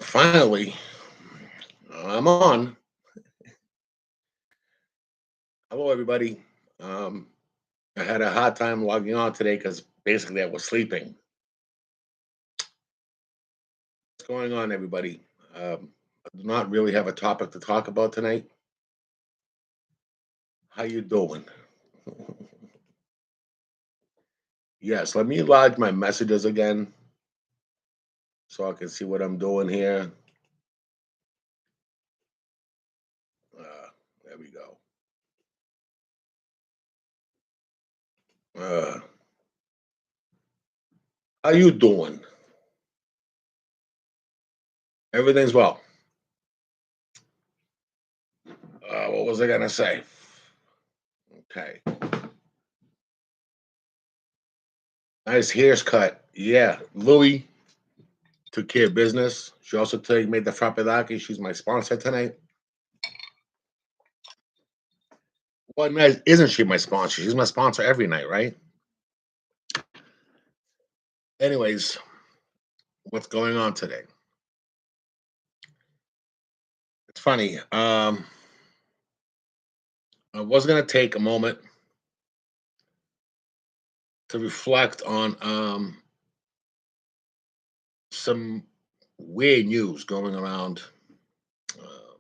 Finally, I'm on. Hello, everybody. Um, I had a hard time logging on today because basically I was sleeping. What's going on, everybody? I do not really have a topic to talk about tonight. How you doing? Yes, let me lodge my messages again so I can see what I'm doing here. There we go. Uh, how you doing? Everything's well. What was I gonna say? Okay, nice haircut. Yeah, Louis took care of business. She also made the frappedaki. She's my sponsor tonight. Well, no, isn't she my sponsor? She's my sponsor every night, right? Anyways, what's going on today? It's funny. I was gonna take a moment to reflect on some weird news going around. Uh,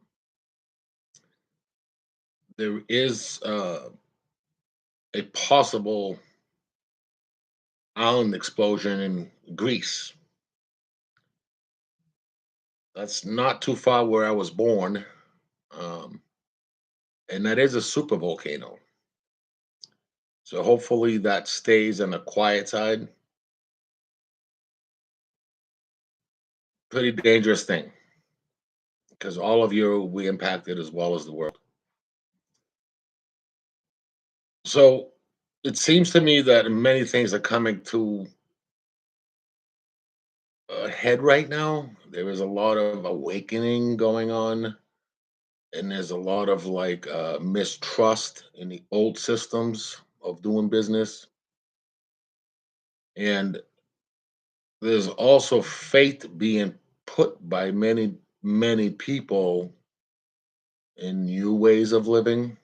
there is a possible island explosion in Greece. That's not too far where I was born, um, and that is a super volcano. So hopefully that stays on the quiet side. Pretty dangerous thing because all of you will be impacted as well as the world. So it seems to me that many things are coming to a head right now. There is a lot of awakening going on, and there's a lot of mistrust in the old systems of doing business. And there's also faith being put by many people in new ways of living.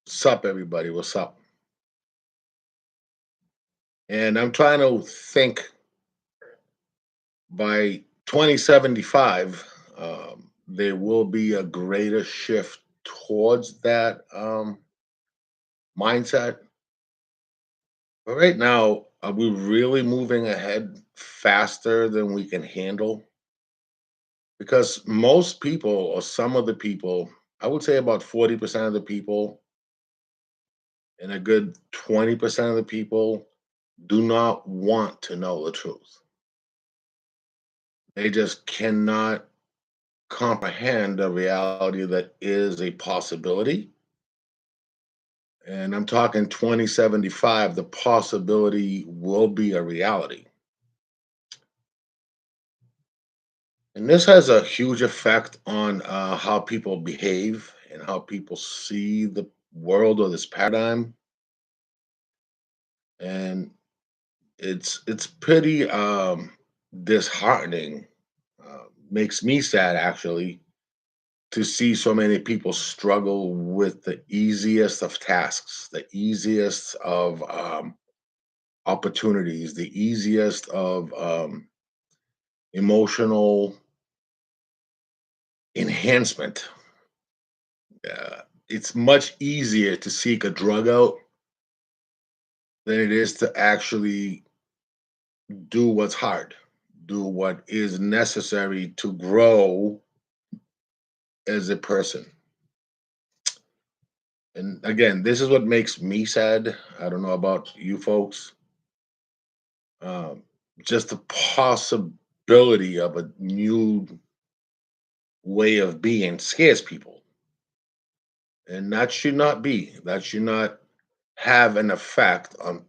Sup, everybody? What's up? And I'm trying to think by 2075, there will be a greater shift towards that mindset. But right now, are we really moving ahead faster than we can handle? Because most people, or some of the people, I would say about 40% of the people, and a good 20% of the people do not want to know the truth. They just cannot comprehend a reality that is a possibility. And I'm talking 2075, the possibility will be a reality. And this has a huge effect on how people behave and how people see the world or this paradigm. And it's pretty disheartening. Makes me sad actually to see so many people struggle with the easiest of tasks, the easiest of opportunities, the easiest of emotional enhancement. It's much easier to seek a drug out than it is to actually do what's hard, do what is necessary to grow as a person. And again, this is what makes me sad. I don't know about you folks. Um, just the possibility of a new way of being scares people. And that should not be. That should not have an effect on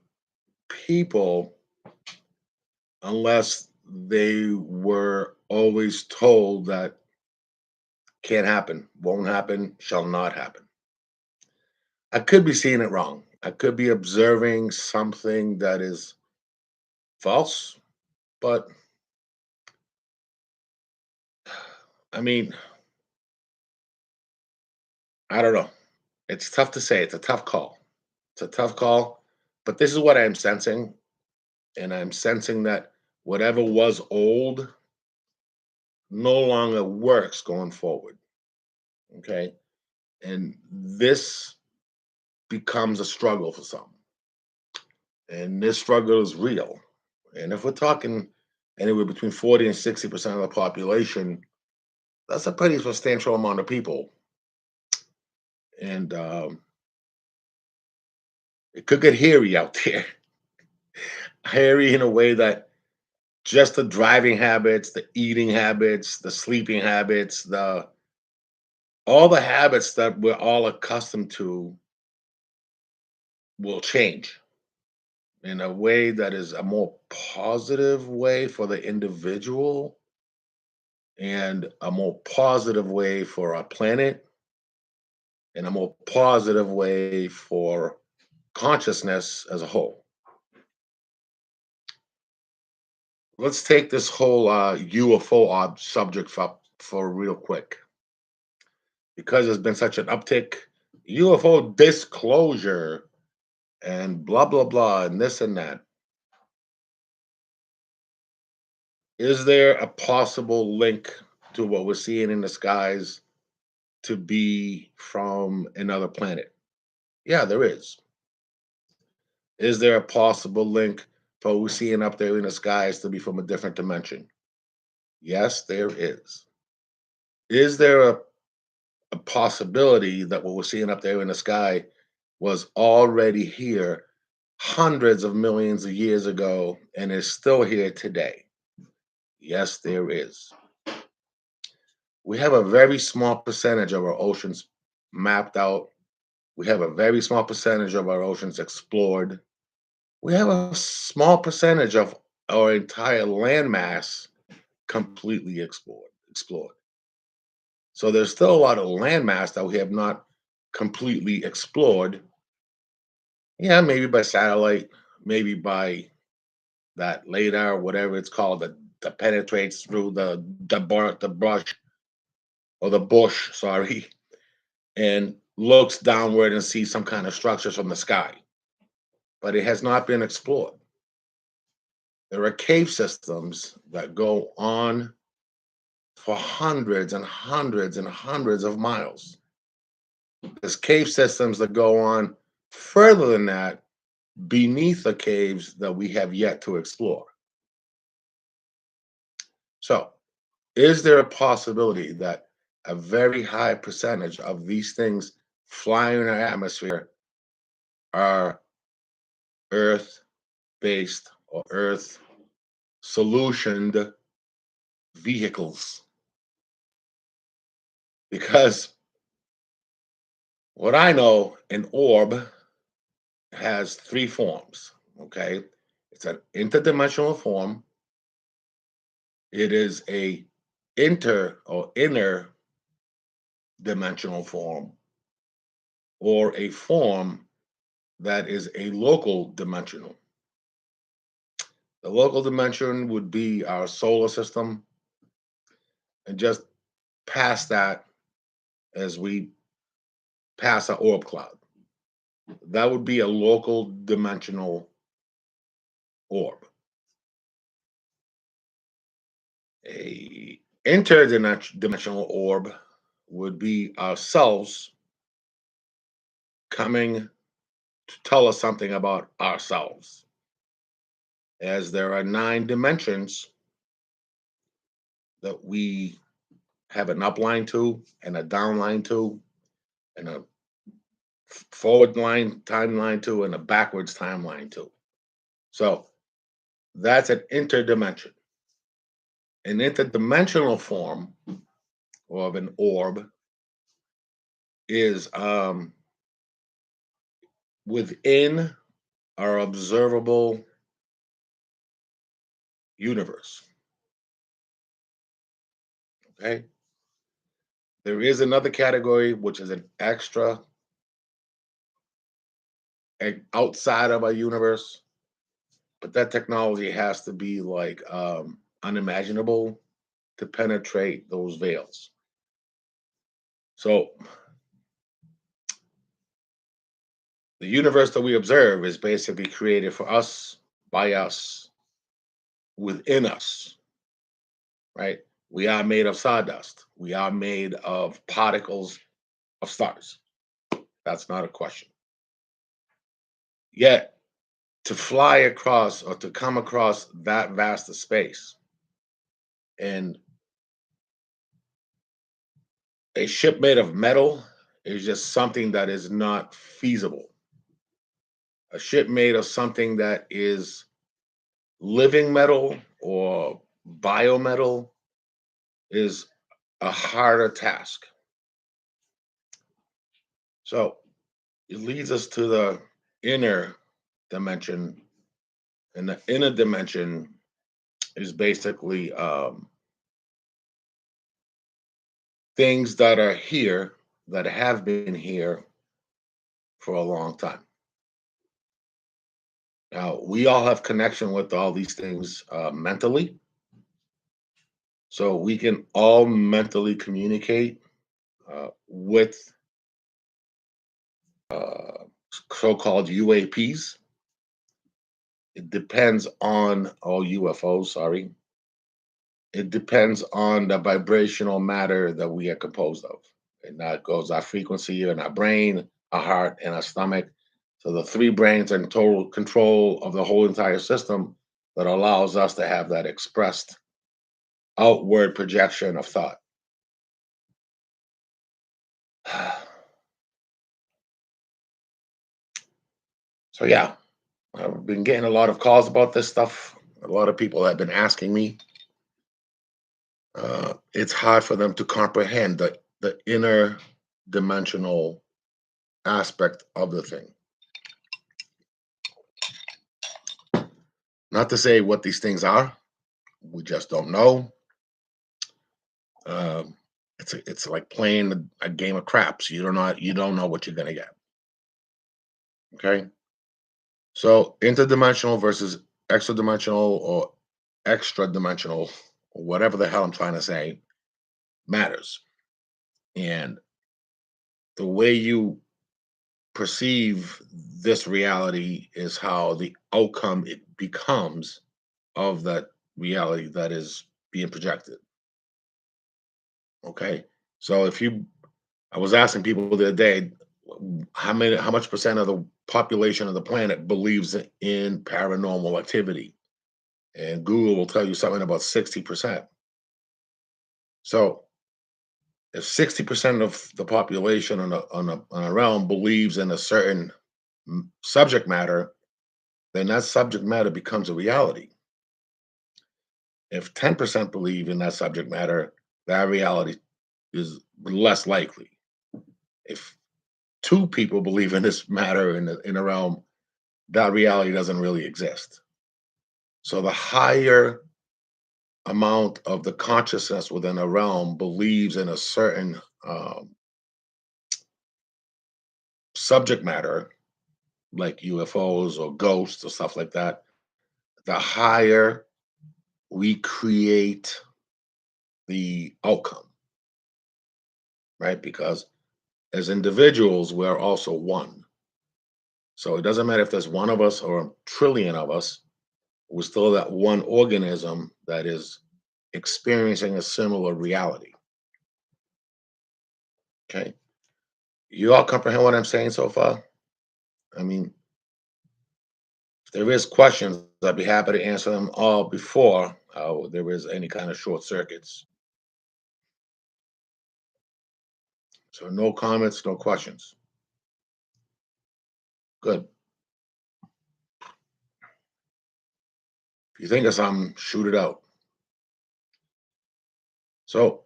people unless they were always told that can't happen, won't happen, shall not happen. I could be seeing it wrong. I could be observing something that is false, but I mean, I don't know. It's tough to say. It's a tough call. It's a tough call. But this is what I'm sensing. And I'm sensing that whatever was old no longer works going forward. Okay. And this becomes a struggle for some. And this struggle is real. And if we're talking anywhere between 40 and 60% of the population, that's a pretty substantial amount of people. And it could get hairy out there. Hairy in a way that just the driving habits, the eating habits, the sleeping habits, the all the habits that we're all accustomed to will change in a way that is a more positive way for the individual and a more positive way for our planet and a more positive way for consciousness as a whole. Let's take this whole UFO subject for real quick because there's been such an uptick. UFO disclosure and blah blah blah and this and that. Is there a possible link to what we're seeing in the skies to be from another planet? Yeah, there is. Is there a possible link for what we're seeing up there in the skies to be from a different dimension? Yes, there is. Is there a possibility that what we're seeing up there in the sky was already here hundreds of millions of years ago and is still here today? Yes, there is. We have a very small percentage of our oceans mapped out. We have a very small percentage of our oceans explored. We have a small percentage of our entire landmass completely explored. So there's still a lot of landmass that we have not completely explored. Yeah, maybe by satellite, maybe by that radar, whatever it's called, that penetrates through the brush or the bush, sorry, and looks downward and sees some kind of structures from the sky. But it has not been explored. There are cave systems that go on for hundreds and hundreds and hundreds of miles. There's cave systems that go on further than that beneath the caves that we have yet to explore. So, is there a possibility that a very high percentage of these things flying in our atmosphere are Earth based or Earth solutioned vehicles? Because what I know, an orb has three forms. Okay. It's an interdimensional form, it is a inter or inner dimensional form, or a form that is a local dimensional. The local dimension would be our solar system, and just past that, as we pass our orb cloud, that would be a local dimensional orb. A interdimensional orb would be ourselves coming to tell us something about ourselves. As there are nine dimensions that we have an upline to, and a downline to, and a forward line timeline to, and a backwards timeline to. So that's an interdimension. An interdimensional form of an orb is within our observable universe. Okay. There is another category which is an extra outside of our universe, but that technology has to be like unimaginable. to penetrate those veils. So the universe that we observe is basically created for us, by us, within us, right? We are made of sawdust. We are made of particles of stars. That's not a question. Yet, to fly across or to come across that vast of space and a ship made of metal is just something that is not feasible. A ship made of something that is living metal or biometal is a harder task. So it leads us to the inner dimension, and the inner dimension is basically things that are here that have been here for a long time. Now we all have connection with all these things mentally, so we can all mentally communicate with uh, so-called UAPs. It depends on all UFOs. Sorry, it depends on the vibrational matter that we are composed of, and that goes our frequency in our brain, our heart, and our stomach. So the three brains are in total control of the whole entire system that allows us to have that expressed outward projection of thought. So yeah, I've been getting a lot of calls about this stuff. A lot of people have been asking me. It's hard for them to comprehend the inner dimensional aspect of the thing. Not to say what these things are, we just don't know. Um, it's like playing a game of craps. You don't know what you're gonna get. Okay, so interdimensional versus extra dimensional or extra dimensional, or whatever the hell I'm trying to say, matters. And the way you perceive this reality is how the outcome it becomes of that reality that is being projected. Okay. So if you I was asking people the other day, how much percent of the population of the planet believes in paranormal activity? And Google will tell you something about 60%. So if 60% of the population on a realm believes in a certain subject matter, then that subject matter becomes a reality. If 10% believe in that subject matter, that reality is less likely. If two people believe in this matter in a realm, that reality doesn't really exist. So the higher amount of the consciousness within a realm believes in a certain subject matter, like UFOs or ghosts or stuff like that, the higher we create the outcome, right? Because as individuals, we're also one. So it doesn't matter if there's one of us or a trillion of us, we're still that one organism that is experiencing a similar reality. Okay. You all comprehend what I'm saying so far? I mean, if there is questions, I'd be happy to answer them all before there is any kind of short circuits. So no comments, no questions. Good. If you think of something, shoot it out. So,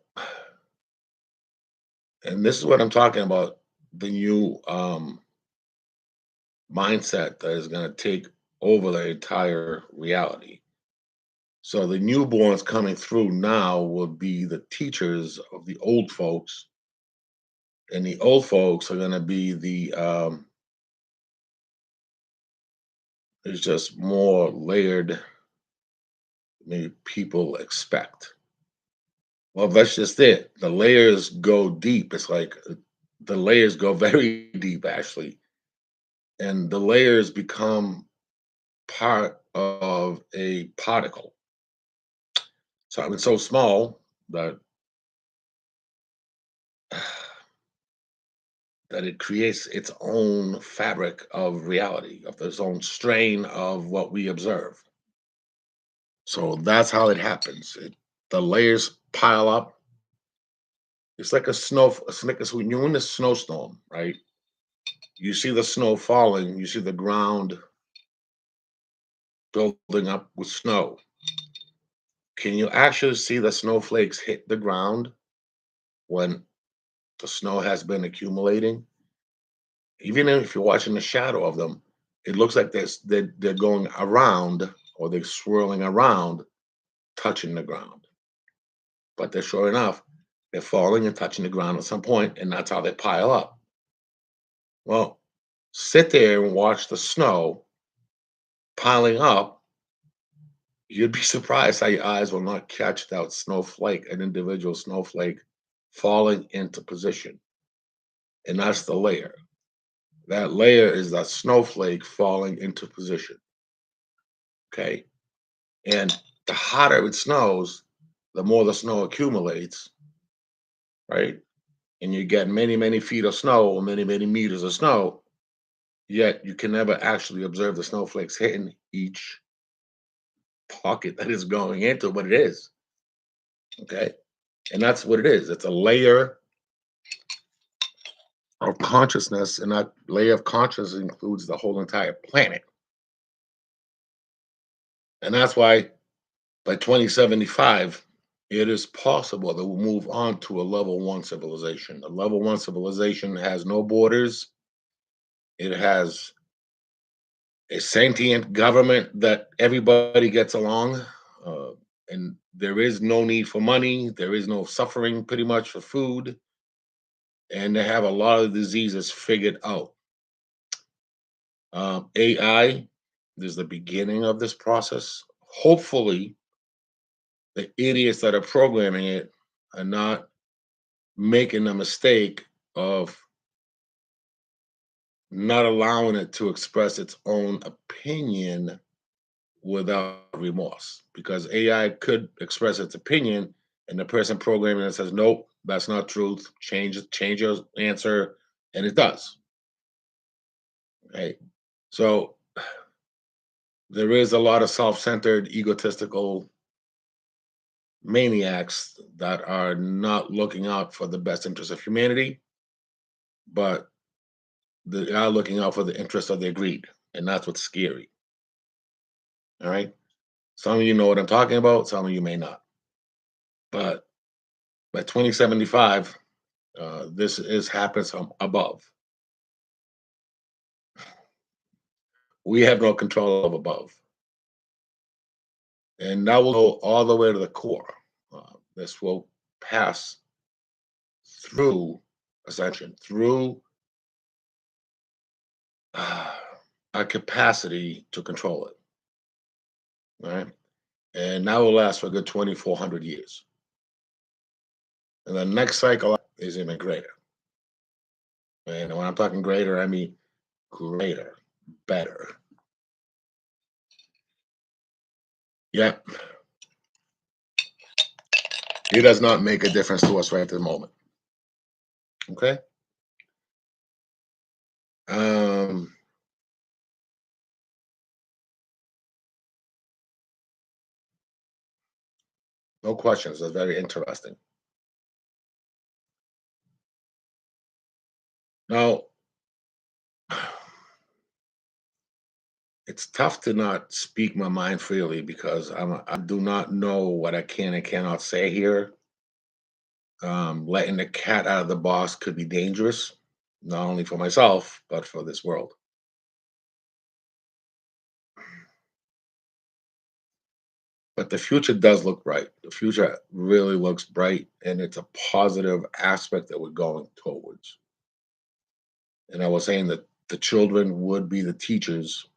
and this is what I'm talking about, the new mindset that is going to take over the entire reality. So the newborns coming through now will be the teachers of the old folks, and the old folks are going to be the there's just more layered maybe people expect. Well, that's just it. The layers go deep. It's like the layers go very deep, actually, and the layers become part of a particle. So it's so small that that it creates its own fabric of reality, of its own strain of what we observe. So that's how it happens. The layers pile up. It's like a snow. It's like when you're in a snowstorm, right? You see the snow falling. You see the ground building up with snow. Can you actually see the snowflakes hit the ground when the snow has been accumulating? Even if you're watching the shadow of them, it looks like they're going around or they're swirling around, touching the ground. But they're sure enough, they're falling and touching the ground at some point, and that's how they pile up. Well, sit there and watch the snow piling up. You'd be surprised how your eyes will not catch that snowflake, an individual snowflake falling into position. And that's the layer. That layer is that snowflake falling into position. Okay. And the hotter it snows, the more the snow accumulates, right? And you get many, many feet of snow or many, many meters of snow, yet you can never actually observe the snowflakes hitting each pocket that is going into, but it is. Okay. And that's what it is. It's a layer of consciousness, and that layer of consciousness includes the whole entire planet. And that's why by 2075, it is possible that we'll move on to a level one civilization. A level one civilization has no borders. It has a sentient government that everybody gets along. Uh, and there is no need for money. There is no suffering, pretty much, for food. And they have a lot of diseases figured out. AI is the beginning of this process. Hopefully, the idiots that are programming it are not making the mistake of not allowing it to express its own opinion without remorse. Because AI could express its opinion, and the person programming it says, "Nope, that's not truth. Change your answer," and it does. Right. So there is a lot of self-centered, egotistical maniacs that are not looking out for the best interest of humanity, but they are looking out for the interest of their greed. And that's what's scary. All right. Some of you know what I'm talking about, some of you may not. But by 2075, this is happens from above. We have no control of above. And that will go all the way to the core. This will pass through ascension, through uh, our capacity to control it. All right. And that will last for a good 2,400 years. And the next cycle is even greater. And when I'm talking greater, I mean greater, better. Yeah, it does not make a difference to us right at the moment. Okay. Um, no questions. That's very interesting. Now, it's tough to not speak my mind freely because I do not know what I can and cannot say here. Letting the cat out of the box could be dangerous, not only for myself but for this world. But the future does look bright. The future really looks bright, and it's a positive aspect that we're going towards. And I was saying that the children would be the teachers,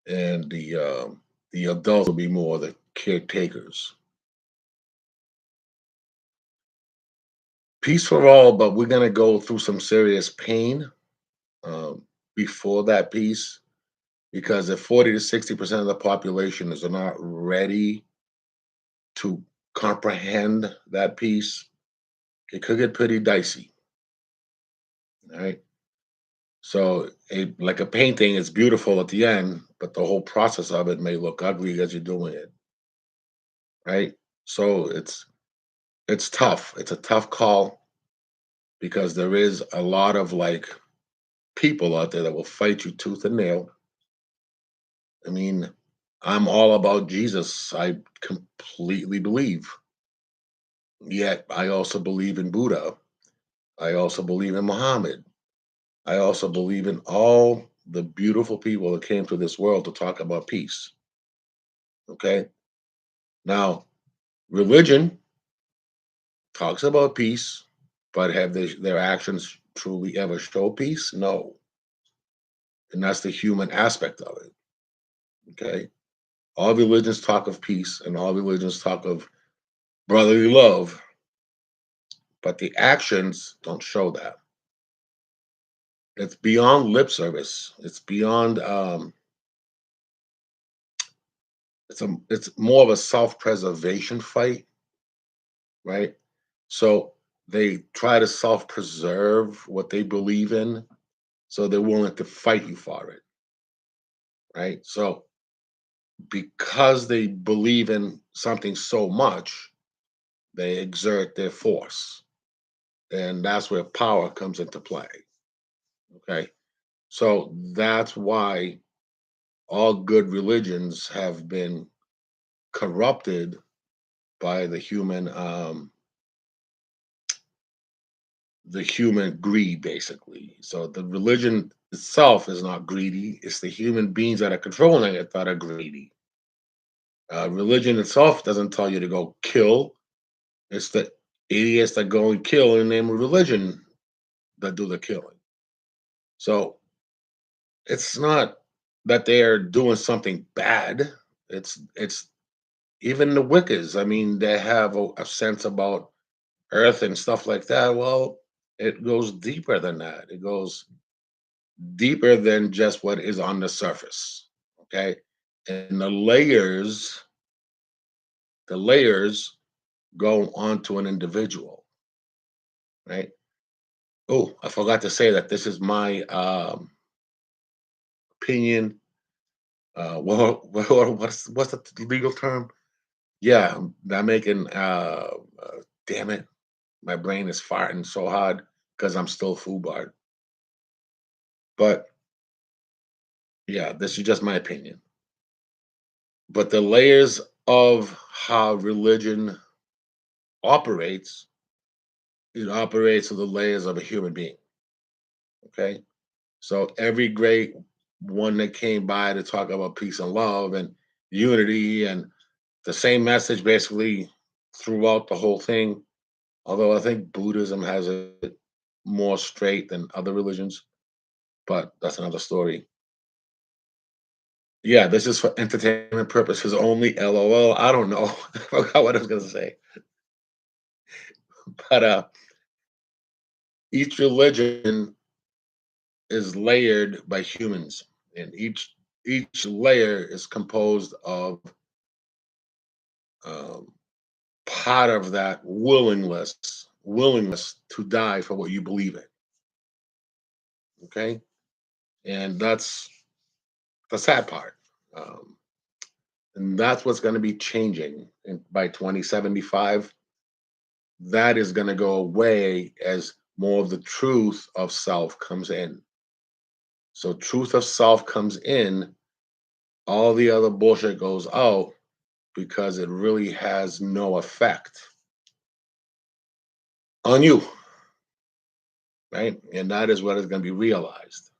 and the adults will be more the caretakers. Peace for all, but we're gonna go through some serious pain um, before that peace, because if 40 to 60% of the population is not ready to comprehend that peace, it could get pretty dicey. Right. So, like a painting, it's beautiful at the end, but the whole process of it may look ugly as you're doing it. Right. So it's tough. It's a tough call because there is a lot of like people out there that will fight you tooth and nail. I mean, I'm all about Jesus. I completely believe. Yet I also believe in Buddha. I also believe in Muhammad. I also believe in all the beautiful people that came to this world to talk about peace. Okay. Now, religion talks about peace, but have their actions truly ever show peace? No. And that's the human aspect of it. Okay. All religions talk of peace and all religions talk of brotherly love, but the actions don't show that. It's beyond lip service. It's beyond it's more of a self-preservation fight, right? So they try to self-preserve what they believe in, so they're willing to fight you for it, right? So because they believe in something so much, they exert their force. And that's where power comes into play. Okay. So that's why all good religions have been corrupted by the human greed, basically. So the religion itself is not greedy, it's the human beings that are controlling it that are greedy. Religion itself doesn't tell you to go kill. It's the idiots that go and kill in the name of religion that do the killing. So it's not that they're doing something bad. It's even the Wiccas. I mean, they have a sense about Earth and stuff like that. Well, it goes deeper than that. It goes deeper than just what is on the surface. Okay. And the layers go onto an individual, right? Oh, I forgot to say that this is my opinion. What's the legal term? Yeah, I'm making. Damn it, my brain is farting so hard because I'm still foobarred. But yeah, this is just my opinion. But the layers of how religion operates, it operates with the layers of a human being. Okay, so every great one that came by to talk about peace and love and unity and the same message basically throughout the whole thing. Although I think Buddhism has it more straight than other religions, but that's another story. Yeah, this is for entertainment purposes only. LOL. I don't know. I forgot what I was gonna say. But each religion is layered by humans, and each layer is composed of um, part of that willingness to die for what you believe in. Okay, and that's the sad part. Um, and that's what's going to be changing by 2075. That is going to go away as more of the truth of self comes in. So truth of self comes in, all the other bullshit goes out because it really has no effect on you, right? And that is what is going to be realized.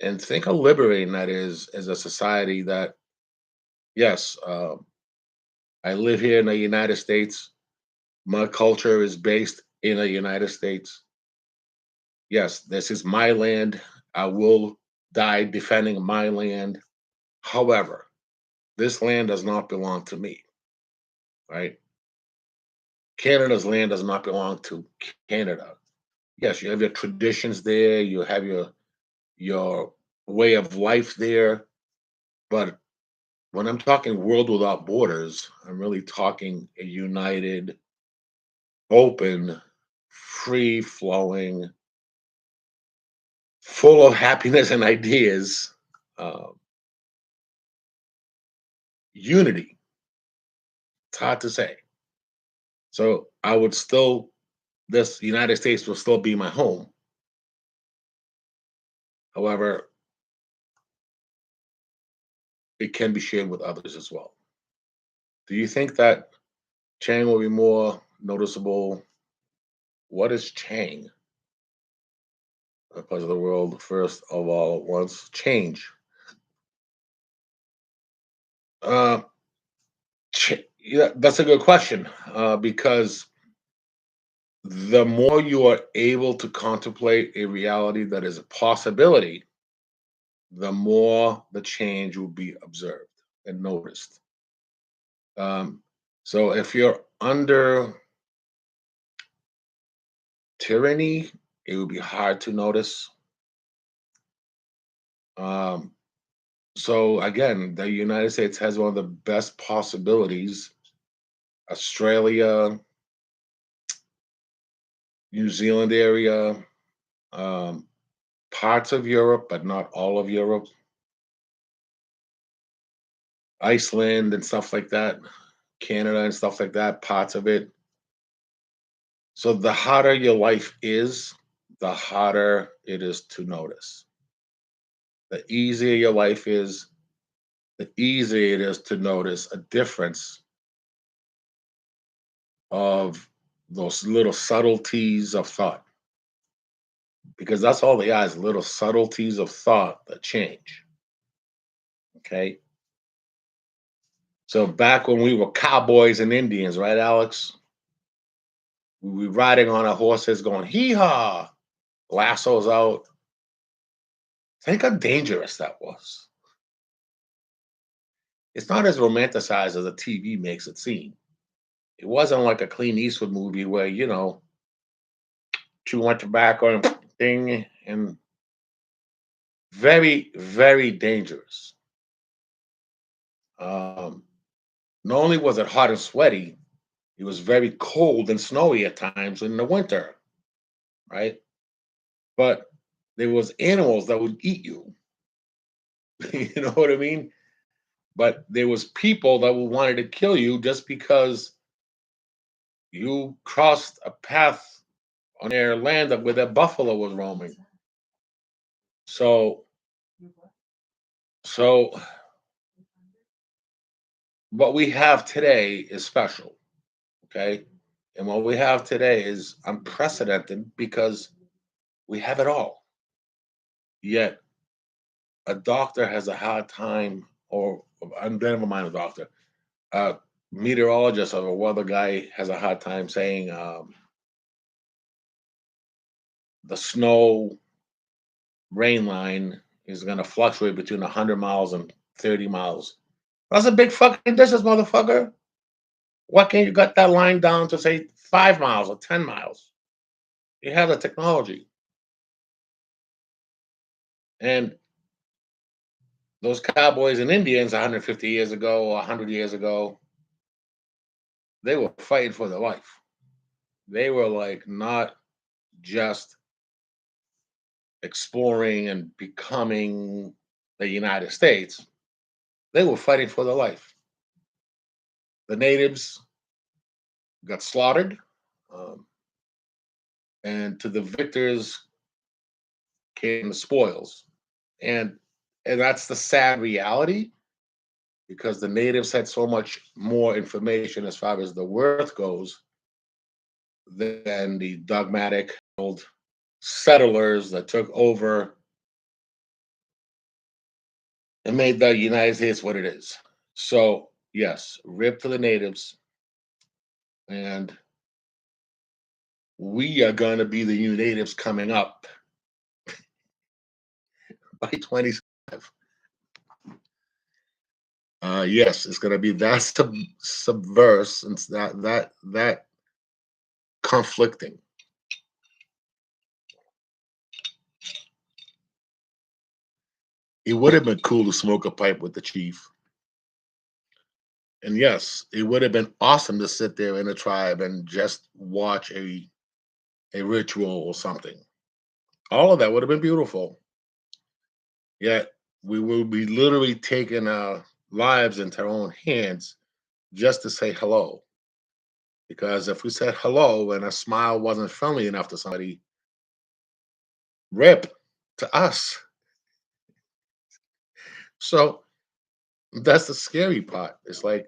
And think how liberating that is as a society that, yes, I live here in the United States. My culture is based in the United States. Yes, this is my land. I will die defending my land. However, this land does not belong to me, right? Canada's land does not belong to Canada. Yes, you have your traditions there, you have your way of life there, but when I'm talking world without borders, I'm really talking a united, open, free flowing, full of happiness and ideas, uh, unity. It's hard to say. So I would still, this United States will still be my home. However, it can be shared with others as well. Do you think that Chang will be more noticeable? What is Chang? A part of the world, first of all, at once. Change. Uh, yeah, that's a good question because the more you are able to contemplate a reality that is a possibility, the more the change will be observed and noticed. Um, so if you're under tyranny, it would be hard to notice. Um, so again, the United States has one of the best possibilities. Australia, New Zealand area, um, parts of Europe, but not all of Europe, Iceland and stuff like that, Canada and stuff like that, parts of it. So the harder your life is, the harder it is to notice. The easier your life is, the easier it is to notice a difference of those little subtleties of thought. Because that's all they are is little subtleties of thought that change. Okay. So back when we were cowboys and Indians, right, Alex? We were riding on our horses going, hee haw, lassos out. Think how dangerous that was. It's not as romanticized as the TV makes it seem. It wasn't like a Clint Eastwood movie where, chew on tobacco and thing, and very, very dangerous. Um, not only was it hot and sweaty, it was very cold and snowy at times in the winter, right? But there was animals that would eat you. You know what I mean? But there was people that would wanted to kill you just because you crossed a path on their land where their buffalo was roaming. So, so what we have today is special, okay? And what we have today is unprecedented because we have it all. Yet a doctor has a hard time, or never mind a doctor, a meteorologist or a weather guy has a hard time saying the snow rain line is going to fluctuate between 100 miles and 30 miles. That's a big fucking distance, motherfucker. Why can't you cut that line down to say 5 miles or 10 miles? You have the technology. And those cowboys and Indians 150 years ago or 100 years ago, they were fighting for their life. They were like not just exploring and becoming the United States, they were fighting for their life. The natives got slaughtered, um, and to the victors came the spoils. And and that's the sad reality because the natives had so much more information as far as the worth goes than the dogmatic old settlers that took over and made the United States what it is. So, yes, rip to the natives, and we are going to be the new natives coming up by 25. Yes, it's going to be that subverse and that conflicting. It would have been cool to smoke a pipe with the chief. And yes, it would have been awesome to sit there in a tribe and just watch a ritual or something. All of that would have been beautiful. Yet we will be literally taking our lives into our own hands just to say hello. Because if we said hello and a smile wasn't friendly enough to somebody, rip to us. So that's the scary part. It's like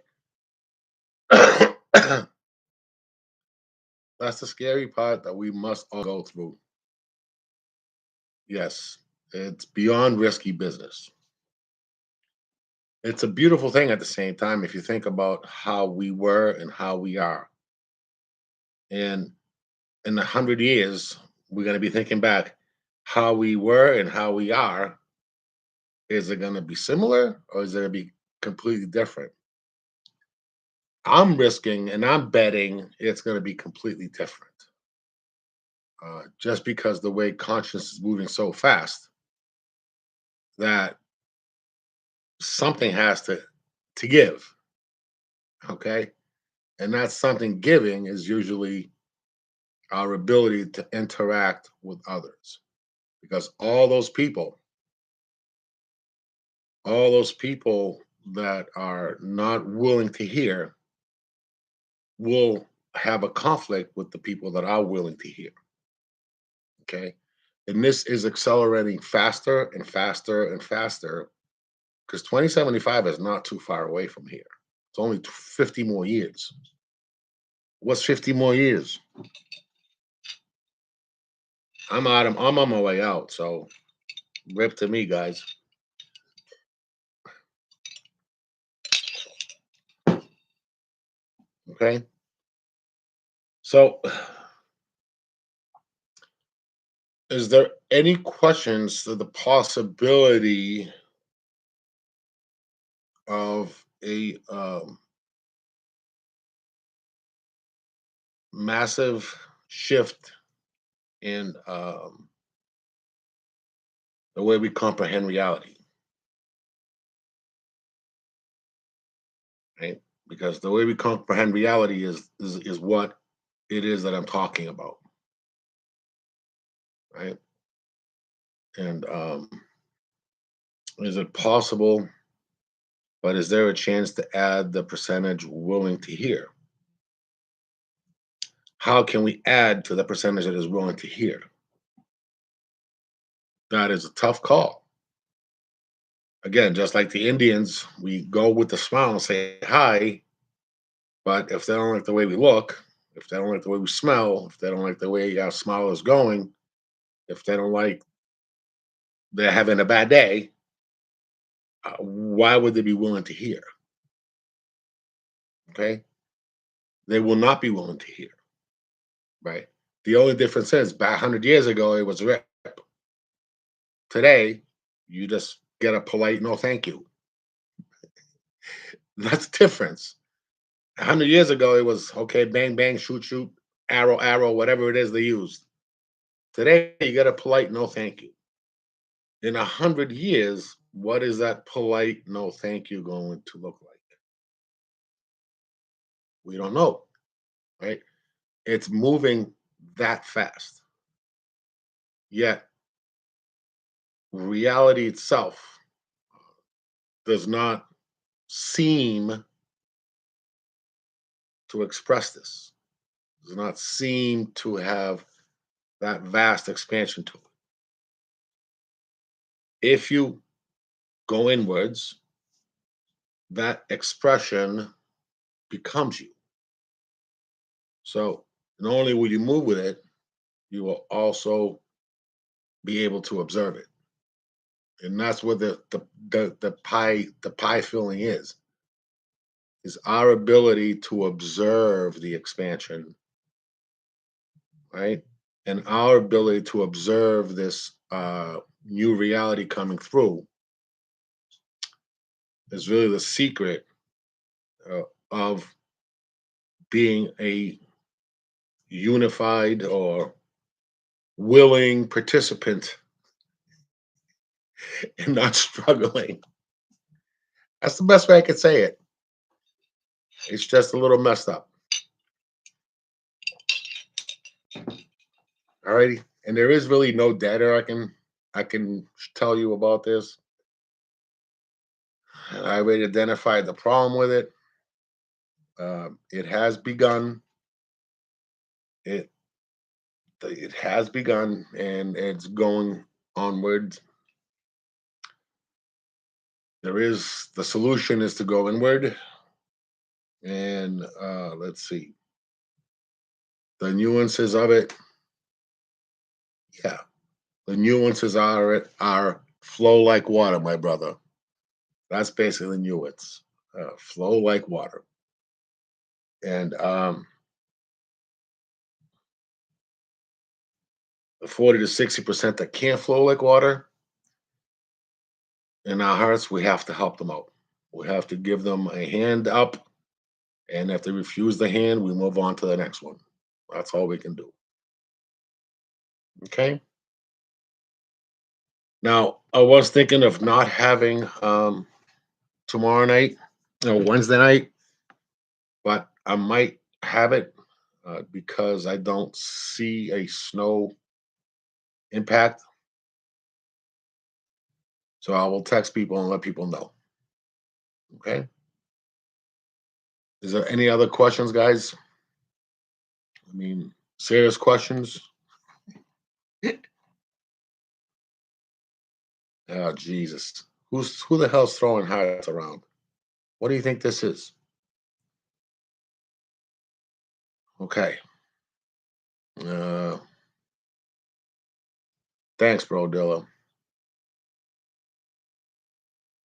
that's the scary part that we must all go through. Yes, it's beyond risky business. It's a beautiful thing at the same time if you think about how we were and how we are. And in 100 years, we're going to be thinking back how we were and how we are. Is it going to be similar or is it going to be completely different? I'm risking and I'm betting it's going to be completely different. Just because the way conscience is moving so fast that something has to give. Okay. And that something giving is usually our ability to interact with others. Because all those people that are not willing to hear will have a conflict with the people that are willing to hear. Okay. And this is accelerating faster and faster and faster because 2075 is not too far away from here. It's only 50 more years. What's 50 more years? I'm on my way out. So rip to me, guys. Okay. So is there any questions to the possibility of a massive shift in the way we comprehend reality, right? Because the way we comprehend reality is what it is that I'm talking about, right? And is it possible? But is there a chance to add the percentage willing to hear? How can we add to the percentage that is willing to hear? That is a tough call. Again, just like the Indians, we go with the smile and say hi, but if they don't like the way we look, if they don't like the way we smell, if they don't like the way our smile is going, if they don't like they're having a bad day, why would they be willing to hear? Okay, they will not be willing to hear. Right. The only difference is back 100 years ago it was rip. Today, you just get a polite no, thank you. That's the difference. 100 years ago, it was okay, bang, bang, shoot, shoot, arrow, arrow, whatever it is they used. Today, you get a polite no, thank you. In 100 years, what is that polite no, thank you going to look like? We don't know, right? It's moving that fast. Yet, reality itself does not seem to express this, does not seem to have that vast expansion to it. If you go inwards, that expression becomes you. So not only will you move with it, you will also be able to observe it. And that's what the pie filling is our ability to observe the expansion, right? And our ability to observe this new reality coming through is really the secret of being a unified or willing participant and not struggling. That's the best way I could say it. It's just a little messed up. Alrighty. And there is really no data I can tell you about this. I already identified the problem with it. It has begun. It it has begun and it's going onward. There is the solution is to go inward and let's see the nuances of it. Yeah, the nuances are flow like water, my brother. That's basically the nuance. Flow like water, and the 40 to 60% that can't flow like water in our hearts, we have to help them out. We have to give them a hand up, and if they refuse the hand, we move on to the next one. That's all we can do. Okay. Now, I was thinking of not having tomorrow night, Wednesday night, but I might have it because I don't see a snow impact. So I will text people and let people know. Okay. Is there any other questions, guys? I mean, serious questions? Oh, Jesus. Who the hell's throwing hearts around? What do you think this is? Okay. Uh, thanks, bro, Dilla.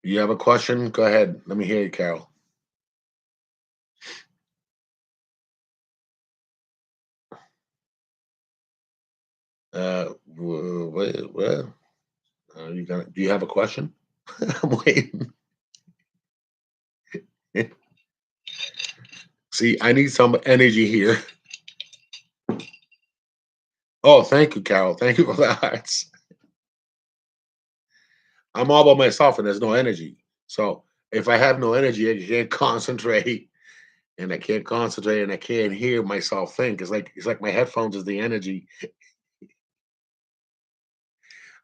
You have a question? Go ahead. Let me hear you, Carol. What? You gonna? Do you have a question? I'm waiting. See, I need some energy here. Oh, thank you, Carol. Thank you for the hearts. I'm all by myself, and there's no energy. So if I have no energy, I can't concentrate, and I can't concentrate, and I can't hear myself think. It's like my headphones is the energy.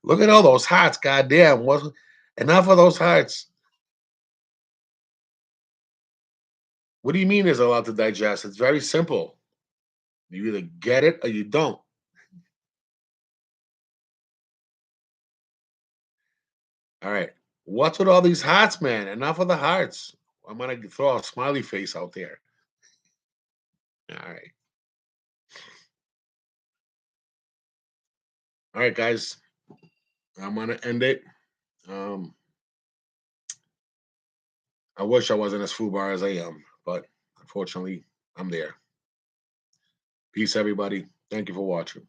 Look at all those hearts. Goddamn, what? Enough of those hearts. What do you mean there's a lot to digest? It's very simple. You either get it or you don't. All right. What's with all these hearts, man? Enough of the hearts. I'm gonna throw a smiley face out there. All right. All right, guys. I'm gonna end it. Um, I wish I wasn't as foobar as I am, but unfortunately, I'm there. Peace, everybody. Thank you for watching.